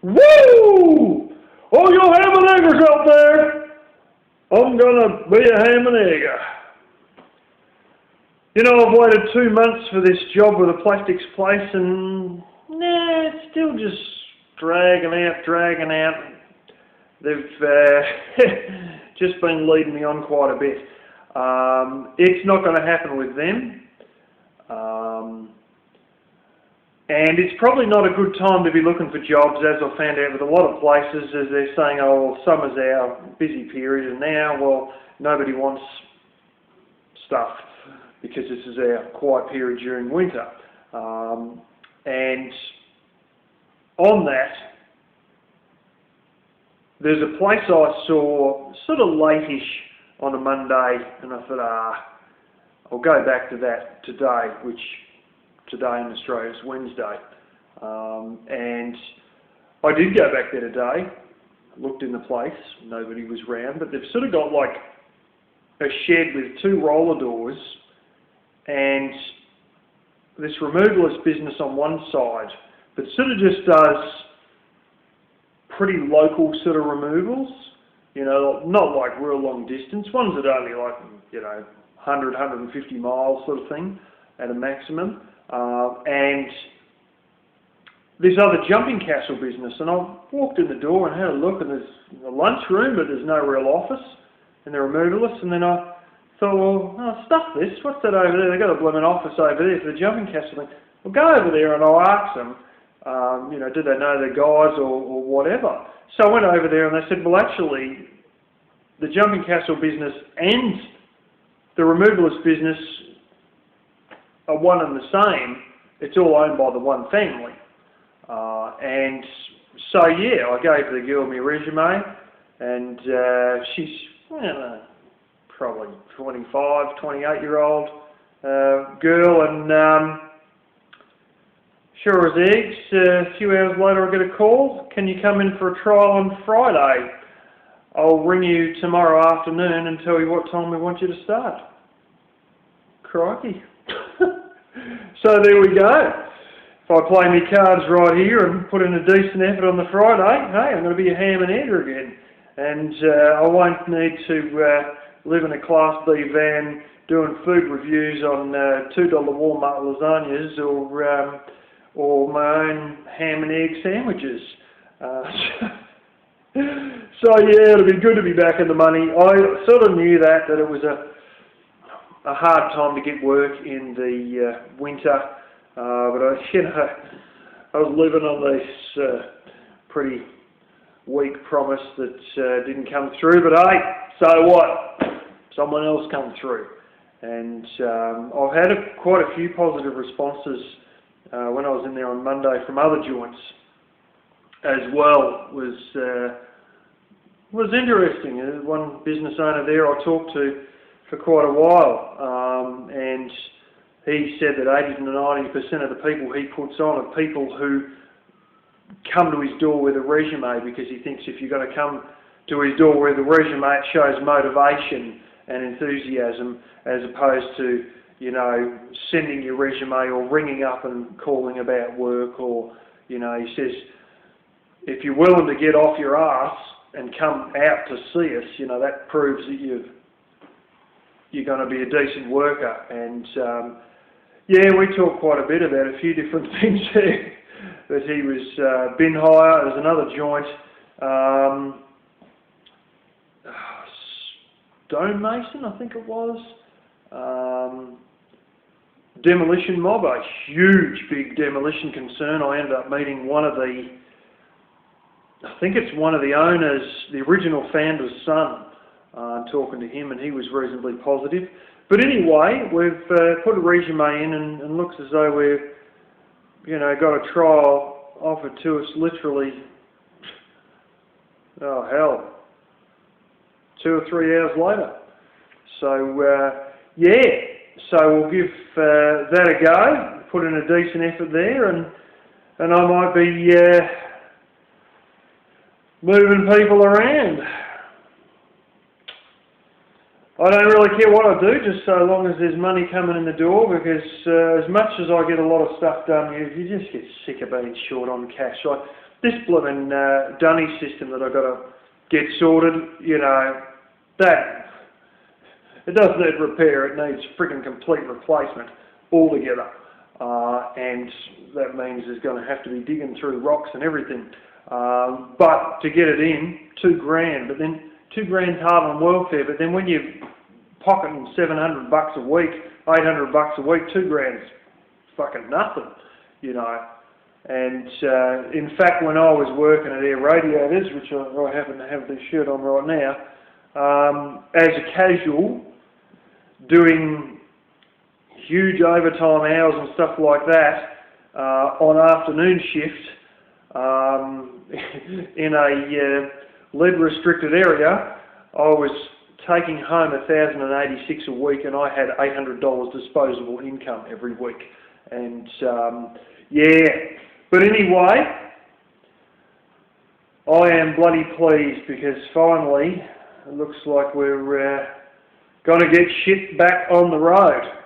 Woo! All you ham and eggers out there, I'm gonna be a ham and egger. You know, I've waited 2 months for this job with a plastics place and, it's still just dragging out. They've just been leading me on quite a bit. It's not going to happen with them. And it's probably not a good time to be looking for jobs, as I found out with a lot of places, as they're saying, oh, well, summer's our busy period, and now, well, nobody wants stuff because this is our quiet period during winter. And on that, there's a place I saw sort of late-ish on a Monday, and I thought, I'll go back to that today, which today in Australia is Wednesday. And I did go back there today, looked in the place, nobody was round, but they've sort of got like a shed with 2 roller doors and this removalist business on one side, but sort of just does pretty local sort of removals, you know, not like real long distance, ones that only like, 100, 150 miles sort of thing at a maximum. And this other jumping castle business, and I walked in the door and had a look, and there's a lunchroom, but there's no real office, and they're removalists, and then I thought, well, stuff this, what's that over there? They've got a blooming office over there for the jumping castle thing. I'll go over there and I'll ask them, do they know the guys or whatever. So I went over there and they said, well, actually, the jumping castle business and the removalist business are one and the same. It's all owned by the one family. And so, yeah, I gave the girl my resume, and she's probably 25, 28-year-old girl, and sure as eggs, a few hours later I get a call, can you come in for a trial on Friday? I'll ring you tomorrow afternoon and tell you what time we want you to start. Crikey. So there we go. If I play my cards right here and put in a decent effort on the Friday, hey, I'm going to be a ham and egger again. And I won't need to live in a Class B van doing food reviews on $2 Walmart lasagnas or my own ham and egg sandwiches. So yeah, it'll be good to be back in the money. I sort of knew that it was a hard time to get work in the winter, but I was living on this pretty weak promise that didn't come through. But hey, so what? Someone else come through, and I've had quite a few positive responses when I was in there on Monday from other joints as well. Was interesting. One business owner there I talked to for quite a while, and he said that 80 to 90% of the people he puts on are people who come to his door with a resume, because he thinks if you're going to come to his door with a resume, it shows motivation and enthusiasm, as opposed to, sending your resume or ringing up and calling about work, or, he says, if you're willing to get off your arse and come out to see us, that proves that you're going to be a decent worker. And we talked quite a bit about a few different things there. But he was bin hire. There's another joint, stonemason, I think it was. Demolition mob, a huge, big demolition concern. I ended up meeting one of the owners, the original founder's son, talking to him, and he was reasonably positive. But anyway, we've put a resume in, and looks as though we've, got a trial offered to us literally, 2 or 3 hours later. So, so we'll give that a go, put in a decent effort there, and I might be moving people around. I don't really care what I do, just so long as there's money coming in the door, because as much as I get a lot of stuff done, you just get sick of being short on cash. this blooming dunny system that I've got to get sorted, you know, that it doesn't need repair. It needs freaking complete replacement altogether. And that means there's going to have to be digging through rocks and everything. But to get it in, $2,000. But then $2,000's hard on welfare. But then when you're pocketing $700 a week, $800 a week, $2,000's fucking nothing, you know. And in fact, when I was working at Air Radiators, which I happen to have this shirt on right now, as a casual, doing huge overtime hours and stuff like that on afternoon shift in a lead-restricted area, I was taking home $1,086 a week, and I had $800 disposable income every week. And yeah, but anyway, I am bloody pleased because finally it looks like we're going to get shit back on the road.